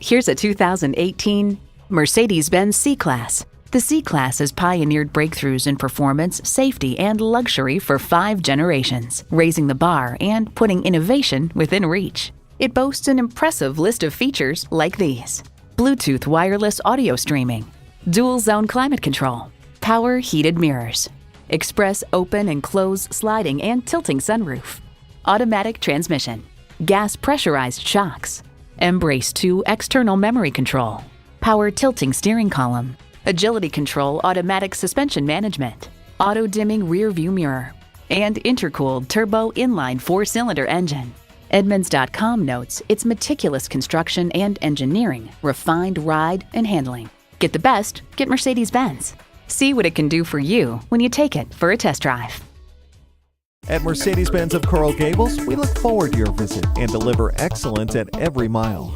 Here's a 2018 Mercedes-Benz C-Class. The C-Class has pioneered breakthroughs in performance, safety, and luxury for 5 generations, raising the bar and putting innovation within reach. It boasts an impressive list of features like these: Bluetooth wireless audio streaming, dual-zone climate control, power heated mirrors, express open and close sliding and tilting sunroof, automatic transmission, gas pressurized shocks, Embrace 2 external memory control, power tilting steering column, agility control automatic suspension management, auto dimming rear view mirror, and intercooled turbo inline 4-cylinder engine. Edmunds.com notes its meticulous construction and engineering, refined ride and handling. Get the best, get Mercedes-Benz. See what it can do for you when you take it for a test drive. At Mercedes-Benz of Coral Gables, we look forward to your visit and deliver excellence at every mile.